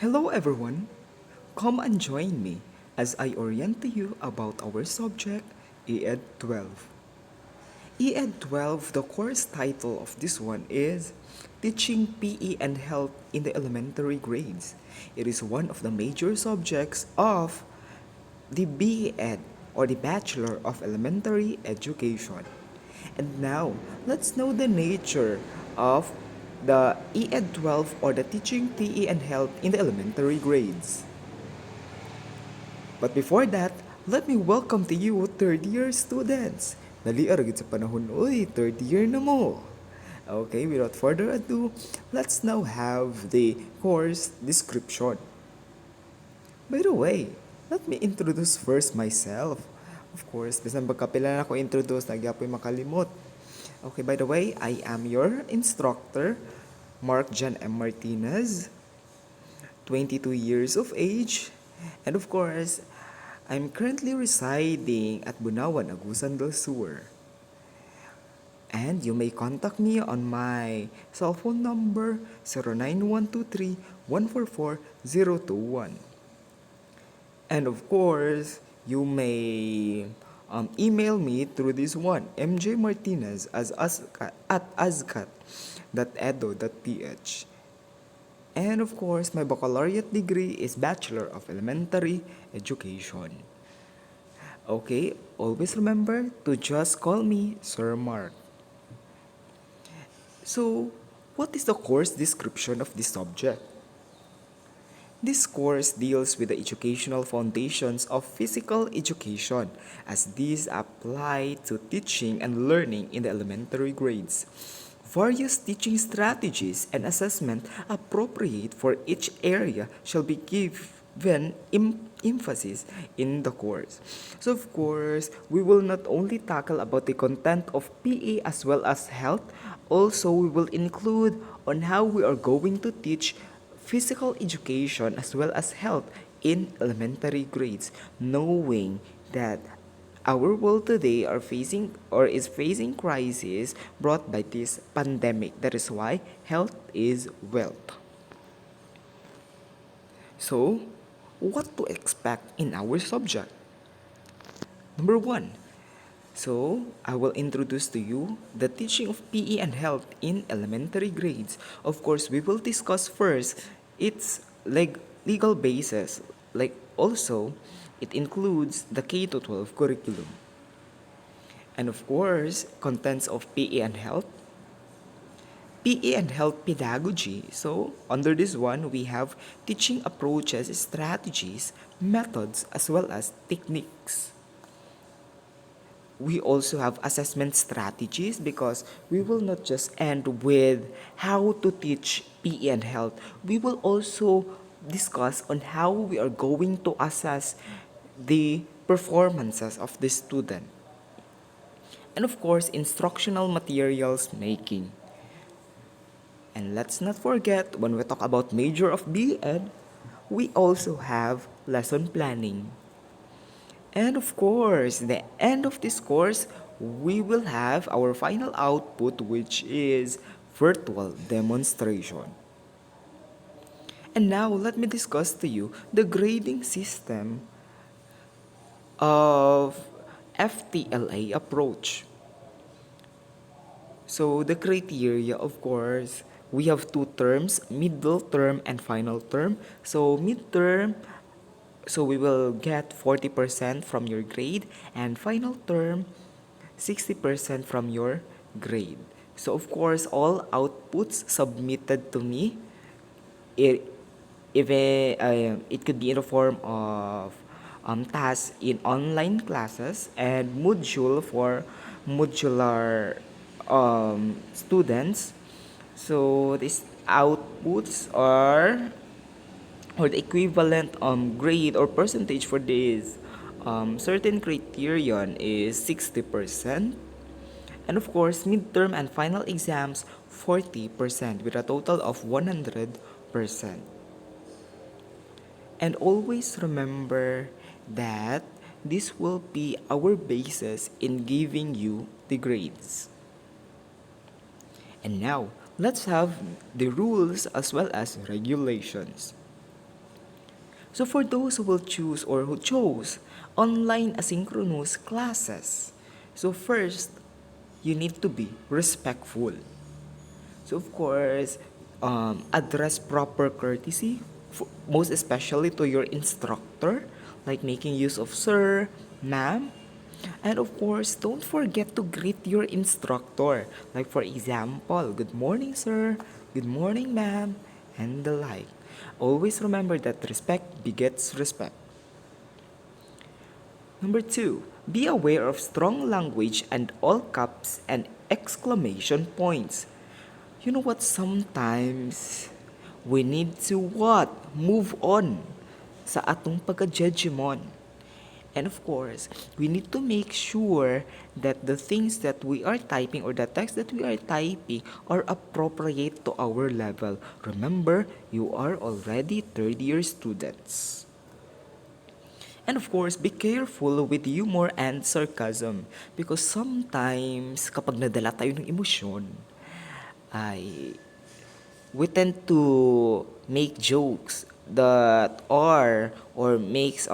Hello everyone, come and join me as I orient you about our subject ED 12. ED 12, the course title of this one is Teaching PE and Health in the Elementary Grades. It is one of the major subjects of the BEd or the Bachelor of Elementary Education. And now, let's know the nature of the ED 12 or the Teaching PE and Health in the Elementary Grades. But before that, let me welcome to you third year students. Dali aragid sa panahon, uy, third year na mo. Okay, without further ado, let's now have the course description. By the way, let me introduce first myself. Of course, bisan pagkapila na ako introduce, nagyapoy makalimot. Okay, by the way, I am your instructor, Mark John M. Martinez, 22 years of age, and of course, I'm currently residing at Bunawan, Agusan del Sur. And you may contact me on my cell phone number 09123-144-021. And of course, you may email me through this one, mjmartinez at azcat.edu.ph. And of course, my baccalaureate degree is Bachelor of Elementary Education. Okay, always remember to just call me Sir Mark. So, what is the course description of this subject? This course deals with the educational foundations of physical education as these apply to teaching and learning in the elementary grades. Various teaching strategies and assessment appropriate for each area shall be given emphasis in the course. So of course, we will not only tackle about the content of PE as well as health, also we will include on how we are going to teach physical education as well as health in elementary grades, knowing that our world today are facing or is facing crisis brought by this pandemic. That is why health is wealth. So, what to expect in our subject? Number one, so I will introduce to you the teaching of PE and health in elementary grades. Of course, we will discuss first its legal basis, like also it includes the K to 12 curriculum. And of course, contents of PE and health pedagogy. So, under this one, we have teaching approaches, strategies, methods, as well as techniques. We also have assessment strategies because we will not just end with how to teach PE and health. We will also discuss on how we are going to assess the performances of the student. And of course, instructional materials making. And let's not forget, when we talk about major of BEd, we also have lesson planning. And of course, the end of this course, we will have our final output, which is virtual demonstration. And now, let me discuss to you the grading system of FTLA approach. So the criteria, of course, we have two terms, middle term and final term. So midterm, so we will get 40% from your grade, and final term, 60% from your grade. So of course, all outputs submitted to me, it, it could be in the form of tasks in online classes and module for modular students. So these outputs are or the equivalent grade or percentage for this certain criterion is 60%. And of course, midterm and final exams 40% with a total of 100%. And always remember that this will be our basis in giving you the grades. And now, let's have the rules as well as regulations. So for those who will choose or who chose online asynchronous classes, so first, you need to be respectful. So of course, address proper courtesy, most especially to your instructor, like making use of sir, ma'am, and of course, don't forget to greet your instructor. Like for example, good morning sir, good morning ma'am, and the like. Always remember that respect begets respect. Number two, be aware of strong language and all caps and exclamation points. You know what? Sometimes we need to what? Move on sa atong pagka-judgment. And of course, we need to make sure that the things that we are typing or the text that we are typing are appropriate to our level. Remember, you are already third year students. And of course, be careful with humor and sarcasm because sometimes kapag nadala tayo ng emosyon, ay we tend to make jokes that are or makes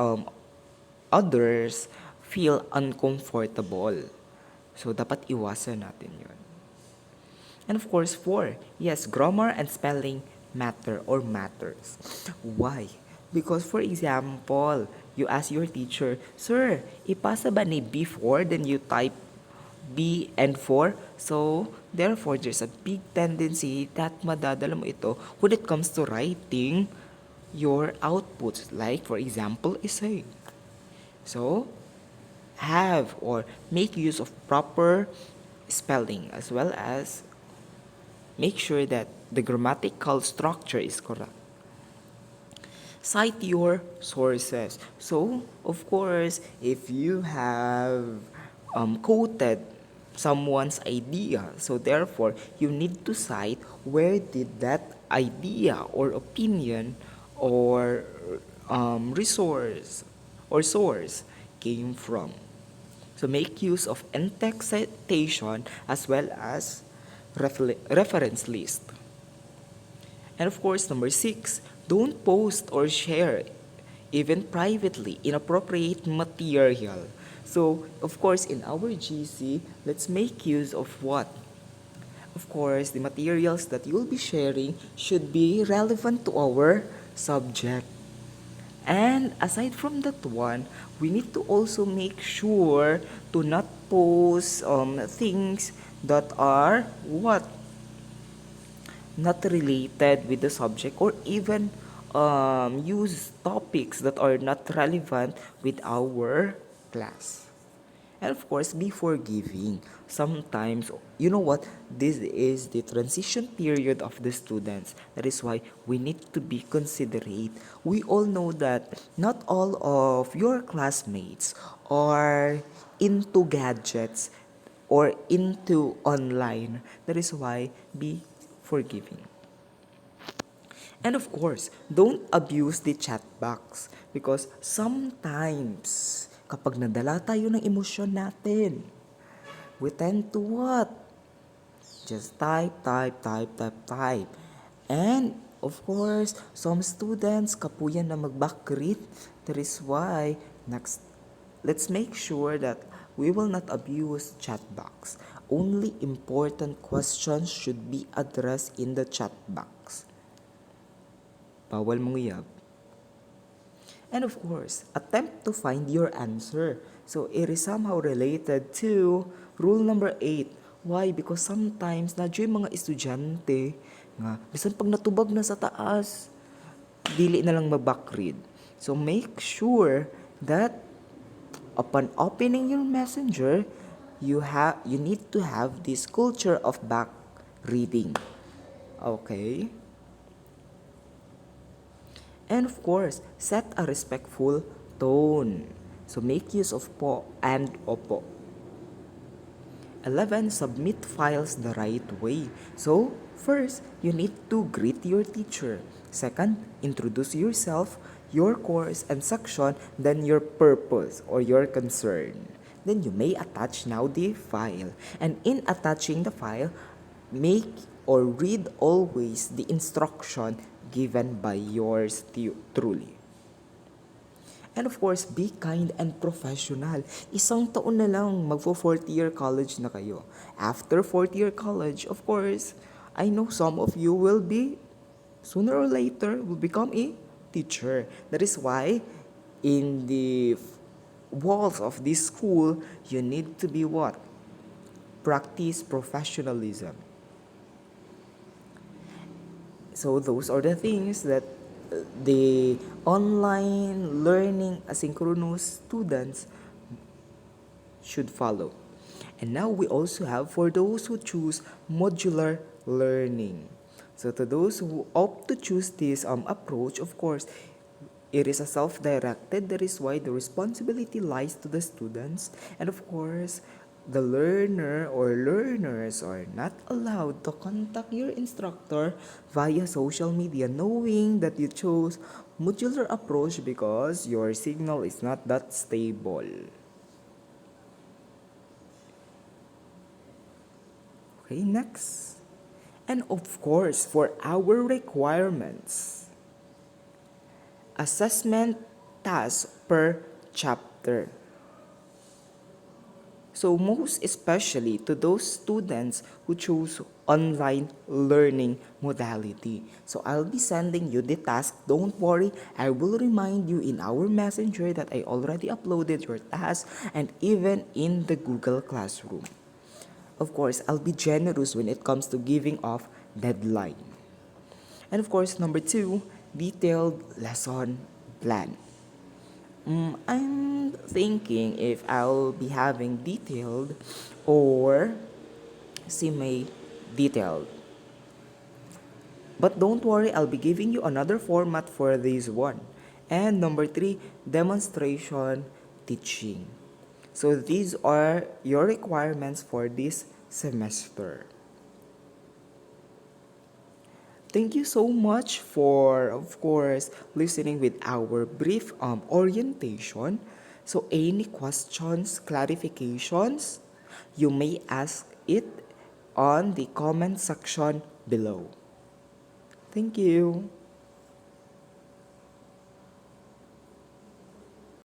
others feel uncomfortable. So dapat iwasan natin 'yon. And of course, four, yes, grammar and spelling matter or matters. Why? Because for example, you ask your teacher, Sir, ipasa ba ni before, then you type B and 4. So, therefore, there's a big tendency that madadala mo ito when it comes to writing your outputs. Like, for example, essay. So, have or make use of proper spelling as well as make sure that the grammatical structure is correct. Cite your sources. So, of course, if you have quoted someone's idea, so therefore, you need to cite where did that idea or opinion or resource or source came from. So make use of in-text citation as well as reference list. And of course, number six, don't post or share, even privately, inappropriate material. So, of course, in our GC, let's make use of what? Of course, the materials that you'll be sharing should be relevant to our subject. And aside from that one, we need to also make sure to not post things that are what? Not related with the subject or even use topics that are not relevant with our class. And of course, be forgiving. Sometimes, you know what? This is the transition period of the students. That is why we need to be considerate. We all know that not all of your classmates are into gadgets or into online. That is why be forgiving. And of course, don't abuse the chat box because sometimes kapag nadala tayo ng emosyon natin, we tend to what? Just type. And of course, some students kapuyan na mag-backread. That is why next, let's make sure that we will not abuse chat box. Only important questions should be addressed in the chat box. Bawal manguyab. And of course, attempt to find your answer. So it is somehow related to rule number 8. Why? Because sometimes nadyo yung mga estudyante nga bisan pag natubag na sa taas, dili na lang mag-backread. So make sure that upon opening your messenger, you need to have this culture of back reading. Okay? And of course, set a respectful tone. So make use of po and opo. 11. Submit files the right way. So, first, you need to greet your teacher. Second, introduce yourself, your course and section, then your purpose or your concern. Then you may attach now the file. And in attaching the file, make or read always the instruction given by yours truly. And of course, be kind and professional. Isang taon na lang, magfo-fourth year college na kayo. After fourth year college, of course, I know some of you will be, sooner or later, will become a teacher. That is why, in the walls of this school, you need to be what? Practice professionalism. So those are the things that the online learning asynchronous students should follow. And now we also have for those who choose modular learning. So to those who opt to choose this approach, of course, it is a self-directed. That is why the responsibility lies to the students. And of course, the learner or learners are not allowed to contact your instructor via social media knowing that you chose modular approach because your signal is not that stable. Okay, next. And of course, for our requirements, assessment tasks per chapter. So most especially to those students who choose online learning modality. So I'll be sending you the task. Don't worry, I will remind you in our messenger that I already uploaded your task and even in the Google Classroom. Of course, I'll be generous when it comes to giving off deadline. And of course, number two, detailed lesson plan. I'm thinking if I'll be having detailed or semi-detailed. But don't worry, I'll be giving you another format for this one. And number three, demonstration teaching. So these are your requirements for this semester. Thank you so much for, of course, listening with our brief orientation. So any questions, clarifications, you may ask it on the comment section below. Thank you.